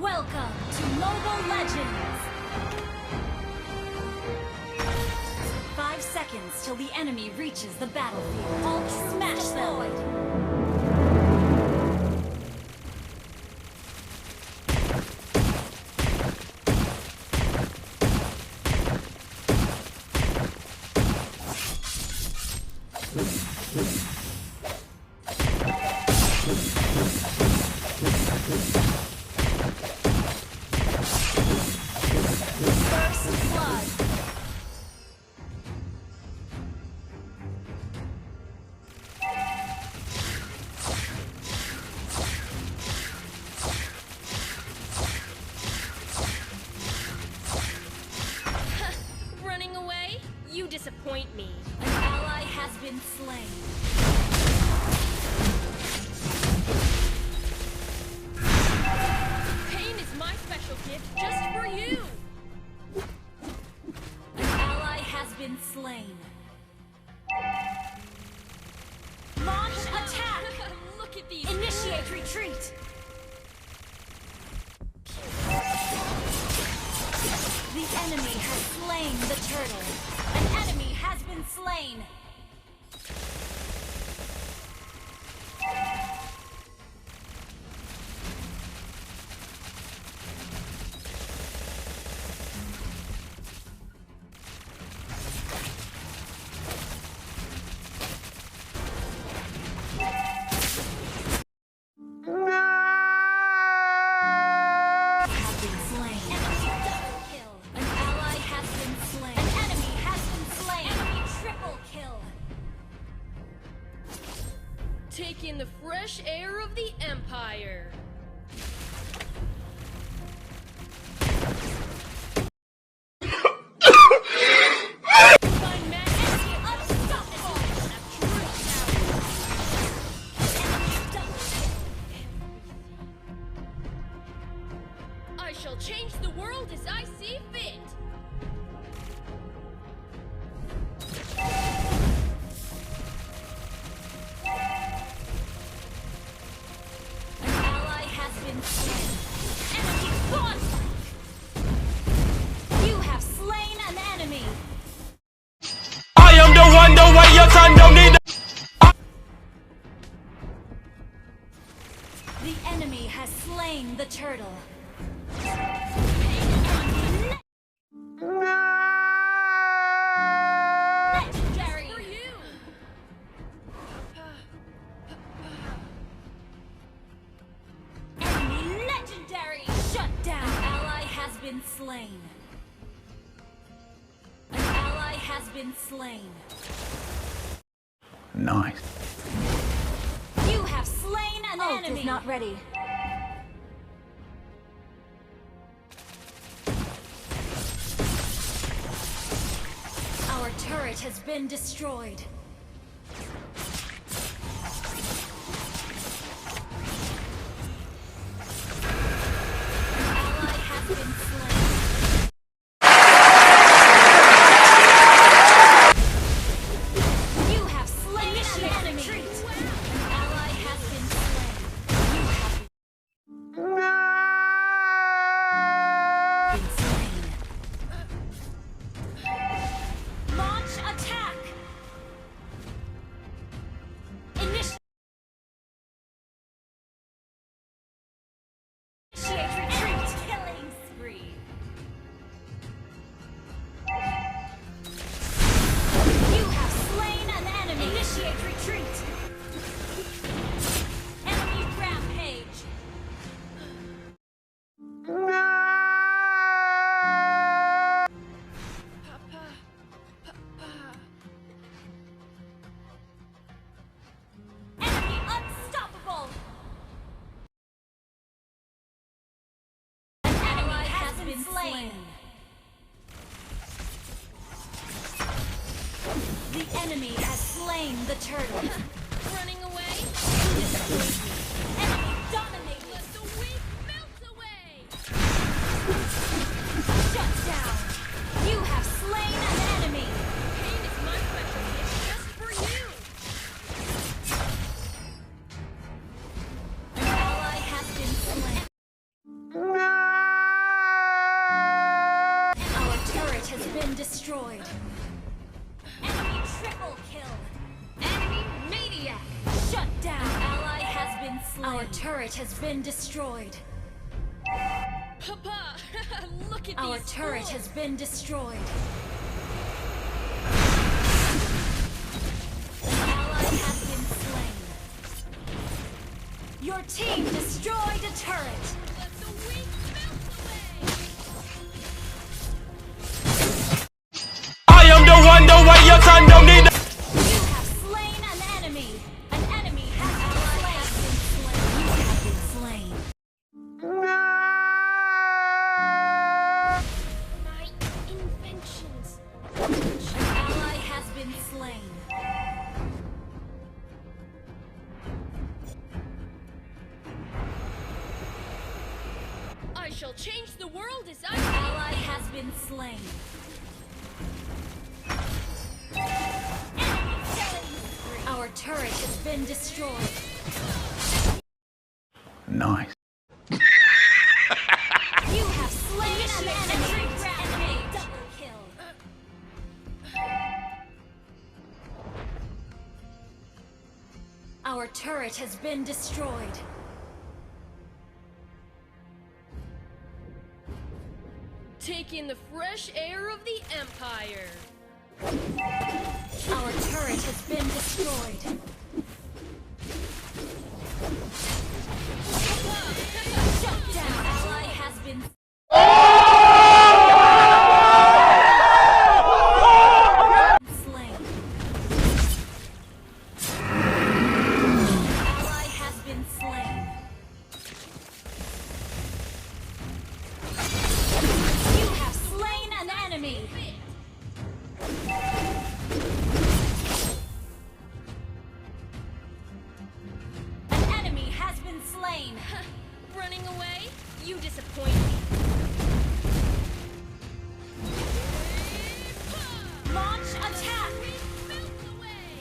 Welcome to Mobile Legends! 5 seconds till the enemy reaches the battlefield. All smash them! You disappoint me. An ally has been slain. Pain is my special gift just for you. An ally has been slain. Launch attack! Look at these. Initiate retreat! The enemy has slain the turtle. An enemy has been slain. Take in the fresh air of the Empire. I shall change the world as I see fit. The enemy has slain the turtle. Legendary! For you. Enemy legendary! Shut down! An ally has been slain. An ally has been slain. Nice. You have slain an enemy! Is not ready. Our turret has been destroyed. An ally has been slain. You have slain an enemy! An ally has been slain. You have been slain. Launch attack! Initiate retreat! Killing spree! You have slain an enemy! Initiate retreat! Enemy rampage! Enemy unstoppable! An ally has been slain. The enemy has slain the turtle. Running away? Enemy dominated. Let the weak melt away. Shut down. You have slain an enemy. Pain is my special gift just for you. An ally has been slain. been destroyed. Enemy triple kill. Enemy maniac. Shut down. An ally has been slain. Our turret has been destroyed. Papa, look at Our these turret fools. has been destroyed. An ally has been slain. Your team destroyed a turret. Let the weak melt away. I am the one, the way your son don't need. You have slain an enemy. An enemy has been slain. You have been slain. My inventions. An ally has been slain. I shall change the world as I An ally has been slain. Enemy killing spree. Our turret has been destroyed. Nice. You have slain an enemy. Enemy double kill. Our turret has been destroyed. take in the fresh air of the Empire. Our turret has been destroyed. Shut down. Ally has been slain. Ally has been slain. You have slain an enemy. An enemy has been slain. Running away? You disappoint me. Launch attack. Melt away.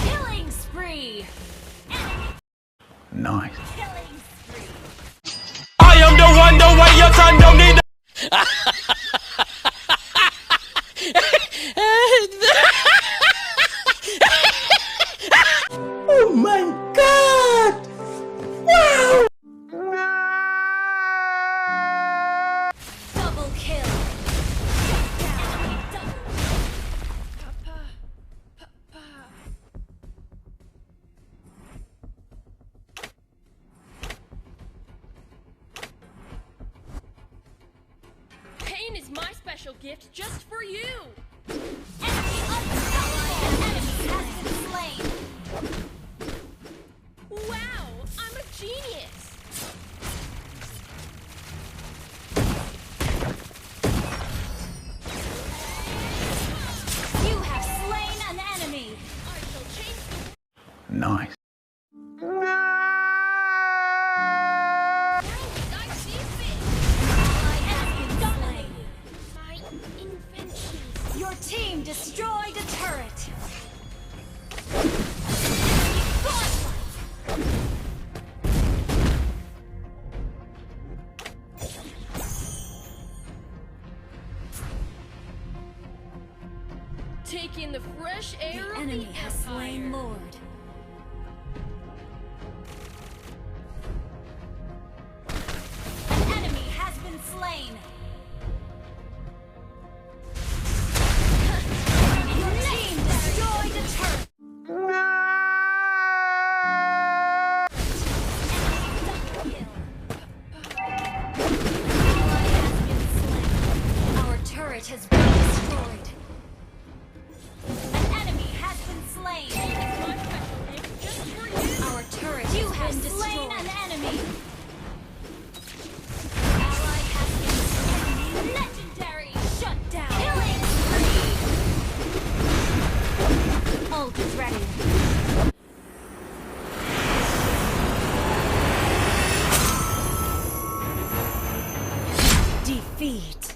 Killing spree. Enemy Nice. killing spree. I am the one, the way your son don't need. Oh my God! Wow! Double kill. Enemy double. Papa. Papa. Pain is my special gift just for you. Enemy unstoppable. Enemy has been slain. Wow, I'm a genius. You have slain an enemy. I shall change the Nice. world as I see fit. Ally has been slain. My inventions. Your team destroyed a turret. Take in the fresh air The of enemy the has Empire. slain Lord. An enemy has been slain. Your team destroyed a turret. Enemy double kill. Ally has been slain. Our turret has been destroyed. An enemy has been slain. My special gift just for you. Our turret has been destroyed. An enemy. Ally has been slain. Legendary. Shut down. Killing spree. Ult is ready. Defeat.